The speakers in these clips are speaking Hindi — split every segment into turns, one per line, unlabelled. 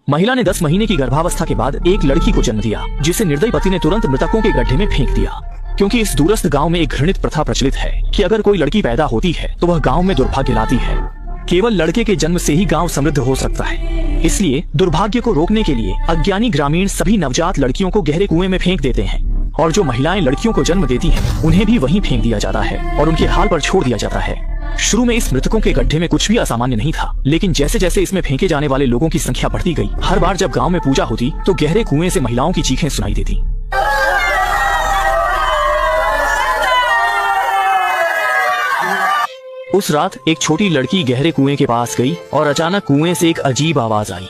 महिला ने 10 महीने की गर्भावस्था के बाद एक लड़की को जन्म दिया, जिसे निर्दयी पति ने तुरंत मृतकों के गड्ढे में फेंक दिया। क्योंकि इस दूरस्थ गांव में एक घृणित प्रथा प्रचलित है कि अगर कोई लड़की पैदा होती है तो वह गांव में दुर्भाग्य लाती है। केवल लड़के के जन्म से ही गांव समृद्ध हो सकता है। इसलिए दुर्भाग्य को रोकने के लिए अज्ञानी ग्रामीण सभी नवजात लड़कियों को गहरे कुएं में फेंक देते हैं, और जो महिलाएं लड़कियों को जन्म देती हैं, उन्हें भी वहीं फेंक दिया जाता है और उनके हाल पर छोड़ दिया जाता है। शुरू में इस मृतकों के गड्ढे में कुछ भी असामान्य नहीं था, लेकिन जैसे जैसे इसमें फेंके जाने वाले लोगों की संख्या बढ़ती गई, हर बार जब गांव में पूजा होती तो गहरे कुएं से महिलाओं की चीखें सुनाई देती। उस रात एक छोटी लड़की गहरे कुएं के पास गई और अचानक कुएं से एक अजीब आवाज आई।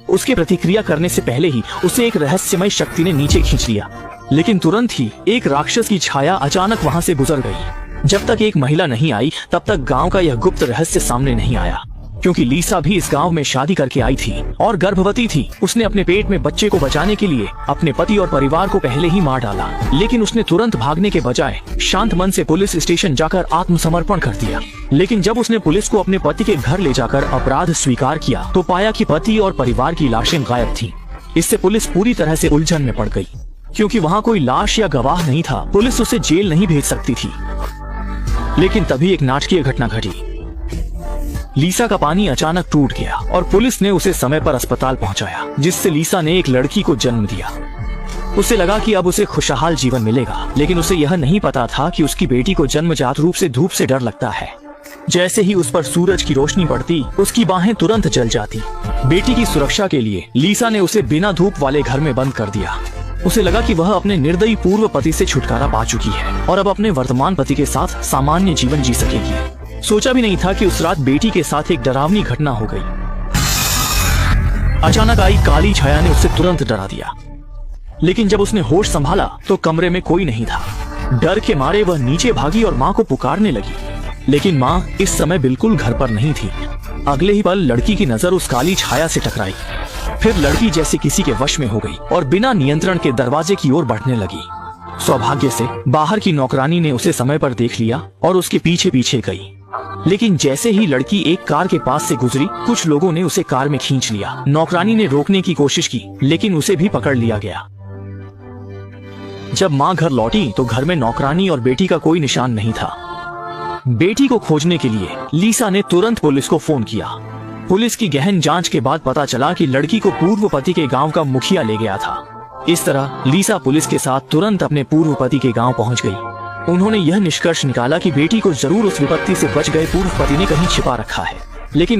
उसके प्रतिक्रिया करने से पहले ही उसे एक रहस्यमय शक्ति ने नीचे खींच लिया, लेकिन तुरंत ही एक राक्षस की छाया अचानक वहां से गुजर गई। जब तक एक महिला नहीं आई तब तक गांव का यह गुप्त रहस्य सामने नहीं आया, क्योंकि लीसा भी इस गांव में शादी करके आई थी और गर्भवती थी। उसने अपने पेट में बच्चे को बचाने के लिए अपने पति और परिवार को पहले ही मार डाला, लेकिन उसने तुरंत भागने के बजाय शांत मन से पुलिस स्टेशन जाकर आत्मसमर्पण कर दिया। लेकिन जब उसने पुलिस को अपने पति के घर ले जाकर अपराध स्वीकार किया तो पाया कि पति और परिवार की लाशें गायब थीं। इससे पुलिस पूरी तरह से उलझन में पड़ गई, क्योंकि वहाँ कोई लाश या गवाह नहीं था। पुलिस उसे जेल नहीं भेज सकती थी। लेकिन तभी एक नाटकीय घटना घटी। लीसा का पानी अचानक टूट गया और पुलिस ने उसे समय पर अस्पताल पहुंचाया, जिससे लीसा ने एक लड़की को जन्म दिया। उसे लगा कि अब उसे खुशहाल जीवन मिलेगा, लेकिन उसे यह नहीं पता था कि उसकी बेटी को जन्मजात रूप से धूप से डर लगता है। जैसे ही उस पर सूरज की रोशनी पड़ती, उसकी बाहें तुरंत जल जाती। बेटी की सुरक्षा के लिए लीसा ने उसे बिना धूप वाले घर में बंद कर दिया। उसे लगा कि वह अपने निर्दयी पूर्व पति से छुटकारा पा चुकी है और अब अपने वर्तमान पति के साथ सामान्य जीवन जी सकेगी। सोचा भी नहीं था कि उस रात बेटी के साथ एक डरावनी घटना हो गई। अचानक आई काली छाया ने उसे तुरंत डरा दिया, लेकिन जब उसने होश संभाला तो कमरे में कोई नहीं था। डर के मारे वह नीचे भागी और माँ को पुकारने लगी, लेकिन माँ इस समय बिल्कुल घर पर नहीं थी। अगले ही पल लड़की की नजर उस काली छाया से टकराई। फिर लड़की जैसे किसी के वश में हो गई और बिना नियंत्रण के दरवाजे की ओर बढ़ने लगी। सौभाग्य से बाहर की नौकरानी ने उसे समय पर देख लिया और उसके पीछे पीछे गई। लेकिन जैसे ही लड़की एक कार के पास से गुजरी, कुछ लोगों ने उसे कार में खींच लिया। नौकरानी ने रोकने की कोशिश की, लेकिन उसे भी पकड़ लिया गया। जब माँ घर लौटी तो घर में नौकरानी और बेटी का कोई निशान नहीं था। बेटी को खोजने के लिए लीसा ने तुरंत पुलिस को फोन किया। पुलिस की गहन जांच के बाद पता चला कि लड़की को पूर्व पति के गांव का मुखिया ले गया था। इस तरह लीसा पुलिस के साथ तुरंत अपने पूर्व पति के गांव पहुंच गई। उन्होंने यह निष्कर्ष निकाला कि बेटी को जरूर उस विपत्ति से बच गए पूर्व पति ने कहीं छिपा रखा है, लेकिन